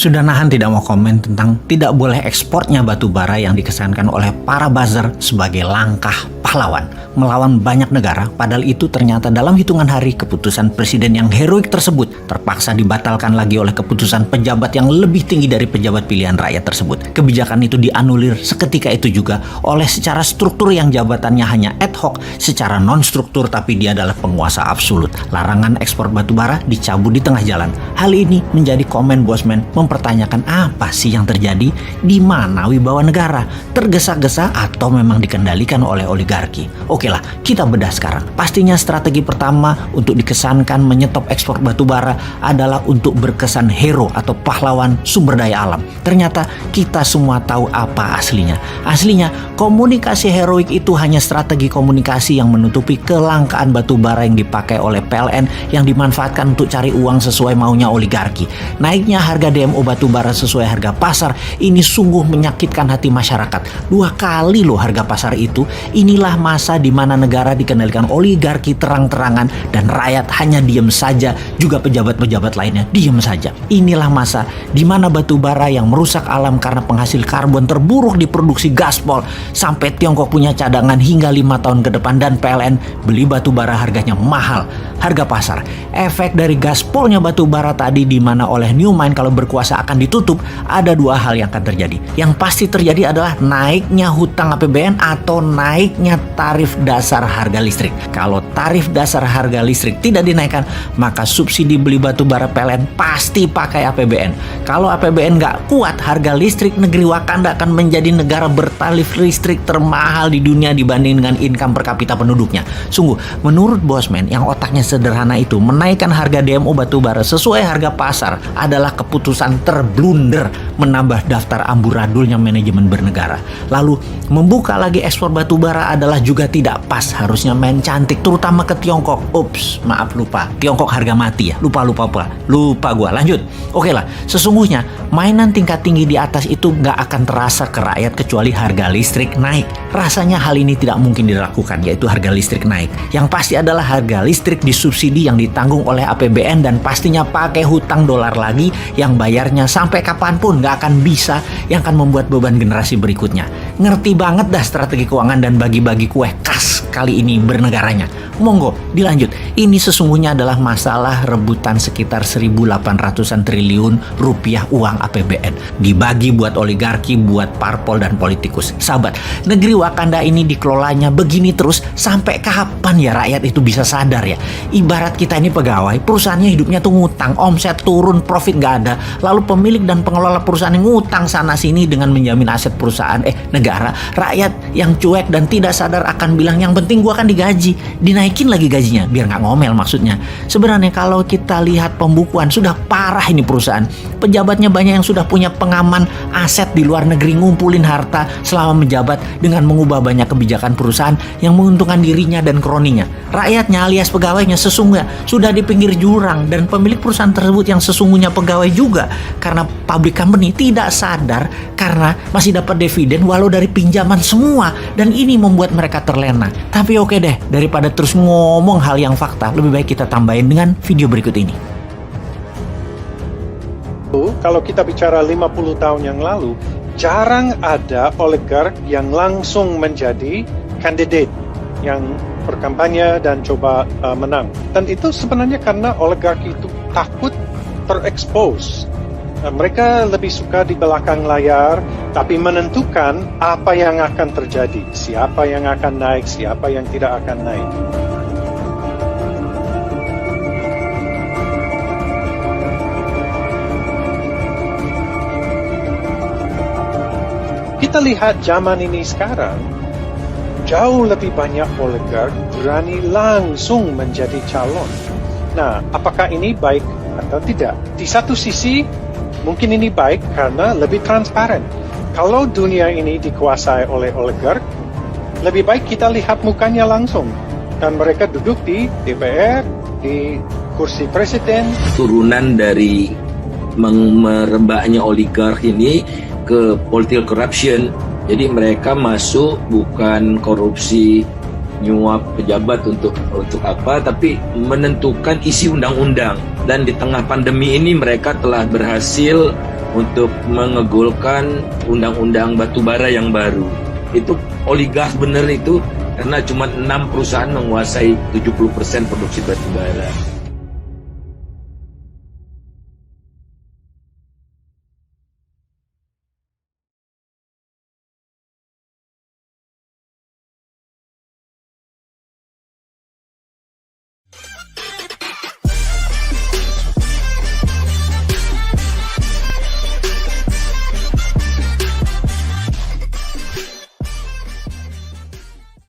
sudah nahan tidak mau komen tentang tidak boleh ekspornya batu bara yang dikesankan oleh para buzzer sebagai langkah pahlawan melawan banyak negara, padahal itu ternyata dalam hitungan hari keputusan presiden yang heroik tersebut terpaksa dibatalkan lagi oleh keputusan pejabat yang lebih tinggi dari pejabat pilihan rakyat tersebut. Kebijakan itu dianulir seketika itu juga oleh secara struktur yang jabatannya hanya ad hoc, secara non-struktur tapi dia adalah penguasa absolut. Larangan ekspor batu bara dicabut di tengah jalan. Hal ini menjadi komen Bosman mempertanyakan apa sih yang terjadi, di mana wibawa negara, tergesa-gesa atau memang dikendalikan oleh oligarki. Oke lah, kita bedah sekarang. Pastinya strategi pertama untuk dikesankan menyetop ekspor batu bara adalah untuk berkesan hero atau pahlawan sumber daya alam. Ternyata kita semua tahu apa aslinya. Aslinya, komunikasi heroik itu hanya strategi komunikasi yang menutupi kelangkaan batu bara yang dipakai oleh PLN yang dimanfaatkan untuk cari uang sesuai maunya oligarki. Naiknya harga DMO batu bara sesuai harga pasar ini sungguh menyakitkan hati masyarakat. 2 kali loh harga pasar itu. Inilah masa di mana negara dikendalikan oligarki terang-terangan dan rakyat hanya diem saja, juga pejabat-pejabat lainnya diem saja. Inilah masa di mana batu bara yang merusak alam karena penghasil karbon terburuk diproduksi Gaspol sampai Tiongkok punya cadangan hingga 5 tahun ke depan dan PLN beli batu bara harganya mahal, harga pasar. Efek dari Gaspolnya batu bara tadi di mana oleh New Mine kalau berkuasa akan ditutup, ada 2 hal yang akan terjadi. Yang pasti terjadi adalah naiknya hutang APBN atau naiknya tarif dasar harga listrik. Kalau tarif dasar harga listrik tidak dinaikkan, maka subsidi beli batu bara PLN pasti pakai APBN. Kalau APBN nggak kuat, harga listrik negeri Wakanda akan menjadi negara bertarif listrik termahal di dunia dibanding dengan income per kapita penduduknya. Sungguh, menurut Bosman yang otaknya sederhana itu, menaikkan harga DMO batu bara sesuai harga pasar adalah keputusan terblunder, menambah daftar amburadulnya manajemen bernegara. Lalu, membuka lagi ekspor batu bara adalah juga tidak pas, harusnya main cantik terutama ke Tiongkok. Ups, maaf lupa. Tiongkok harga mati ya. Lupa gua. Lanjut. Oke lah, sesungguhnya mainan tingkat tinggi di atas itu nggak akan terasa ke rakyat kecuali harga listrik naik. Rasanya hal ini tidak mungkin dilakukan, yaitu harga listrik naik. Yang pasti adalah harga listrik disubsidi yang ditanggung oleh APBN dan pastinya pakai hutang dolar lagi yang bayarnya sampai kapanpun nggak akan bisa, yang akan membuat beban generasi berikutnya. Ngerti banget dah strategi keuangan dan bagi-bagi kue khas kali ini bernegaranya. Monggo dilanjut. Ini sesungguhnya adalah masalah rebutan sekitar 1.800-an triliun rupiah uang APBN. Dibagi buat oligarki, buat parpol dan politikus. Sahabat, negeri Wakanda ini dikelolanya begini terus sampai kapan ya rakyat itu bisa sadar ya? Ibarat kita ini pegawai, perusahaannya hidupnya tuh ngutang, omset turun, profit gak ada. Lalu pemilik dan pengelola perusahaan ngutang sana sini dengan menjamin aset perusahaan negara. Rakyat yang cuek dan tidak sadar akan bilang yang penting gua kan digaji, dinaikin lagi gajinya biar nggak ngomel maksudnya. Sebenarnya kalau kita lihat pembukuan sudah parah ini perusahaan. Pejabatnya banyak yang sudah punya pengaman aset di luar negeri, ngumpulin harta selama menjabat dengan mengubah banyak kebijakan perusahaan yang menguntungkan dirinya dan kroninya. Rakyatnya alias pegawainya sesungguhnya sudah di pinggir jurang dan pemilik perusahaan tersebut yang sesungguhnya pegawai juga karena public company tidak sadar karena masih dapat dividen walau dari pinjaman semua, dan ini membuat mereka terlena. Tapi oke deh, daripada terus ngomong hal yang fakta, lebih baik kita tambahin dengan video berikut ini. Kalau kita bicara 50 tahun yang lalu, jarang ada oligark yang langsung menjadi kandidat yang berkampanye dan coba menang. Dan itu sebenarnya karena oligarki itu takut terekspos. Mereka lebih suka di belakang layar, tapi menentukan apa yang akan terjadi, siapa yang akan naik, siapa yang tidak akan naik. Kita lihat zaman ini sekarang, jauh lebih banyak oligark berani langsung menjadi calon. Nah, apakah ini baik atau tidak? Di satu sisi, mungkin ini baik karena lebih transparan. Kalau dunia ini dikuasai oleh oligark, lebih baik kita lihat mukanya langsung. Dan mereka duduk di DPR, di kursi presiden. Turunan dari merebaknya oligark ini ke political corruption. Jadi mereka masuk bukan korupsi nyuap pejabat untuk apa, tapi menentukan isi undang-undang. Dan di tengah pandemi ini mereka telah berhasil untuk mengegolkan undang-undang batubara yang baru. Itu oligark bener itu, karena cuma 6 perusahaan menguasai 70% produksi batubara.